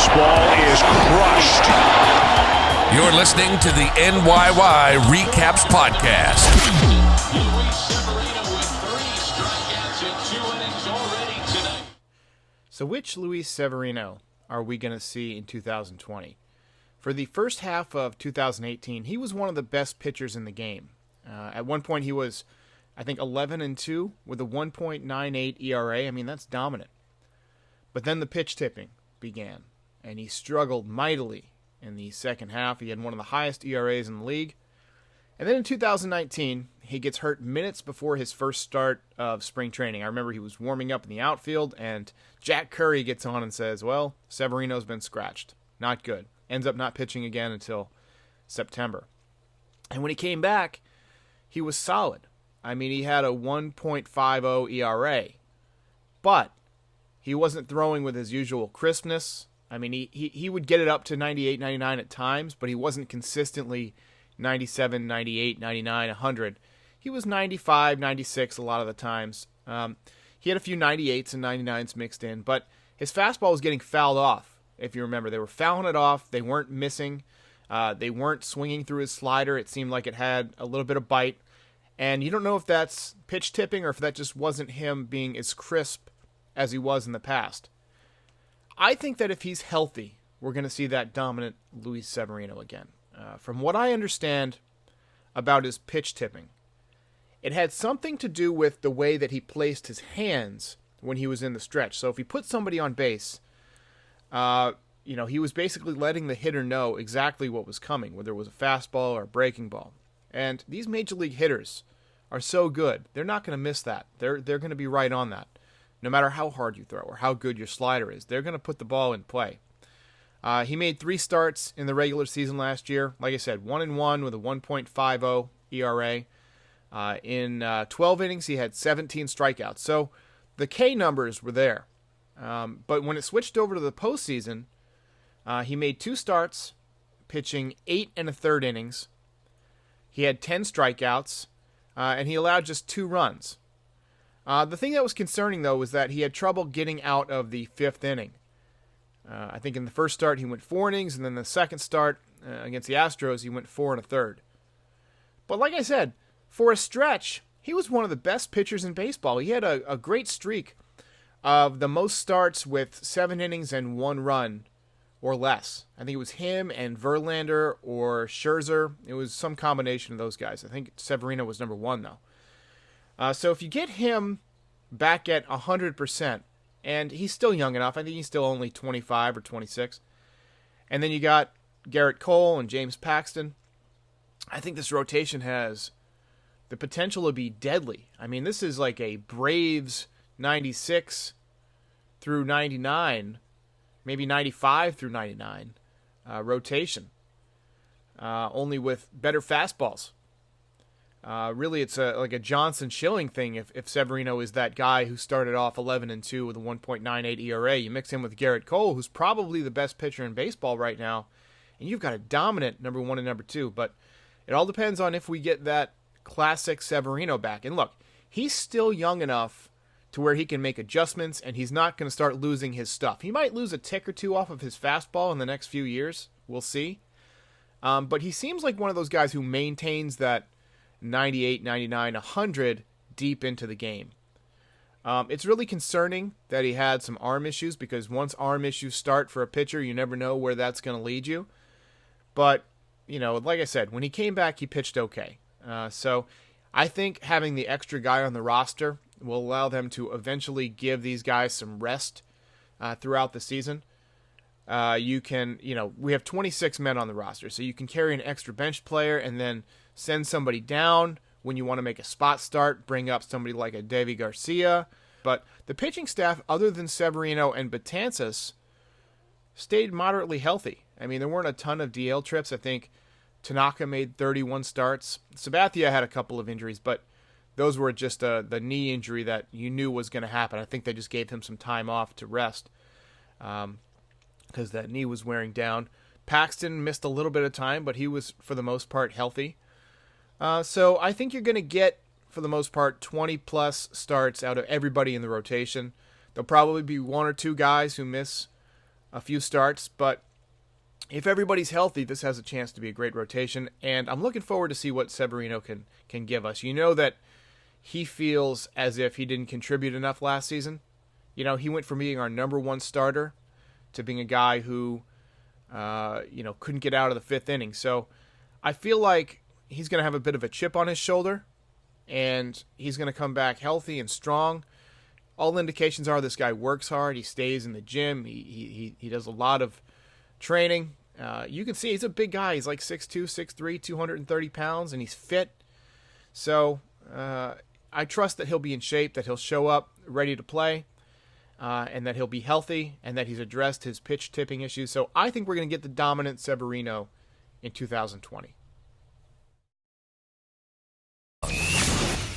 fastball is crushed. You're listening to the NYY Recaps Podcast. So which Luis Severino are we going to see in 2020? For the first half of 2018, he was one of the best pitchers in the game. At one point, he was, I think, 11-2 with a 1.98 ERA. I mean, that's dominant. But then the pitch tipping began, and he struggled mightily in the second half. He had one of the highest ERAs in the league. And then in 2019, he gets hurt minutes before his first start of spring training. I remember he was warming up in the outfield, and Jack Curry gets on and says, well, Severino's been scratched. Not good. Ends up not pitching again until September. And when he came back, he was solid. I mean, he had a 1.50 ERA. But he wasn't throwing with his usual crispness. I mean, he would get it up to 98, 99 at times, but he wasn't consistently 97, 98, 99, 100. He was 95, 96 a lot of the times. He had a few 98s and 99s mixed in, but his fastball was getting fouled off, if you remember. They were fouling it off. They weren't missing. They weren't swinging through his slider. It seemed like it had a little bit of bite. And you don't know if that's pitch tipping or if that just wasn't him being as crisp as he was in the past. I think that if he's healthy, we're going to see that dominant Luis Severino again. From what I understand about his pitch tipping, it had something to do with the way that he placed his hands when he was in the stretch. So if he put somebody on base, he was basically letting the hitter know exactly what was coming, whether it was a fastball or a breaking ball. And these major league hitters are so good, they're not going to miss that. They're going to be right on that. No matter how hard you throw or how good your slider is, they're going to put the ball in play. He made 3 starts in the regular season last year. Like I said, 1-1 with a 1.50 ERA. In 12 innings, he had 17 strikeouts. So the K numbers were there. But when it switched over to the postseason, he made 2 starts, pitching 8 1/3 innings. He had 10 strikeouts, and he allowed just 2 runs. The thing that was concerning, though, was that he had trouble getting out of the 5th inning. I think in the first start he went 4 innings, and then the second start against the Astros he went 4 1/3. But like I said, for a stretch, he was one of the best pitchers in baseball. He had a great streak of the most starts with 7 innings and 1 run or less. I think it was him and Verlander or Scherzer. It was some combination of those guys. I think Severino was number 1, though. So if you get him back at 100%, and he's still young enough, I think he's still only 25 or 26, and then you got Garrett Cole and James Paxton, I think this rotation has the potential to be deadly. I mean, this is like a Braves 96 through 99, maybe 95 through 99 rotation, only with better fastballs. Really, it's like a Johnson Schilling thing. If Severino is that guy who started off 11-2 with a 1.98 ERA, you mix him with Garrett Cole, who's probably the best pitcher in baseball right now, and you've got a dominant number 1 and number 2. But it all depends on if we get that classic Severino back. And look, he's still young enough to where he can make adjustments, and he's not going to start losing his stuff. He might lose a tick or 2 off of his fastball in the next few years. We'll see. But he seems like one of those guys who maintains that 98, 99, 100 deep into the game. It's really concerning that he had some arm issues, because once arm issues start for a pitcher, you never know where that's going to lead you. But, like I said, when he came back, he pitched okay. So I think having the extra guy on the roster will allow them to eventually give these guys some rest throughout the season. We have 26 men on the roster, so you can carry an extra bench player and then send somebody down when you want to make a spot start, bring up somebody like a Davy Garcia. But the pitching staff, other than Severino and Betances, stayed moderately healthy. I mean, there weren't a ton of DL trips. I think Tanaka made 31 starts. Sabathia had a couple of injuries, but those were just the knee injury that you knew was going to happen. I think they just gave him some time off to rest because that knee was wearing down. Paxton missed a little bit of time, but he was, for the most part, healthy. So I think you're going to get, for the most part, 20-plus starts out of everybody in the rotation. There'll probably be 1 or 2 guys who miss a few starts, but if everybody's healthy, this has a chance to be a great rotation, and I'm looking forward to see what Severino can give us. You know that he feels as if he didn't contribute enough last season. You know, he went from being our number one starter to being a guy who, couldn't get out of the fifth inning. So I feel like he's going to have a bit of a chip on his shoulder, and he's going to come back healthy and strong. All indications are this guy works hard. He stays in the gym. He does a lot of training. You can see he's a big guy. He's like 6'2", 6'3", 230 pounds, and he's fit. So I trust that he'll be in shape, that he'll show up ready to play, and that he'll be healthy, and that he's addressed his pitch tipping issues. So I think we're going to get the dominant Severino in 2020.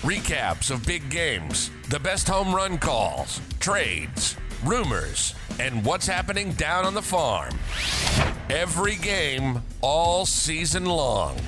Recaps of big games, the best home run calls, trades, rumors, and what's happening down on the farm. Every game, all season long.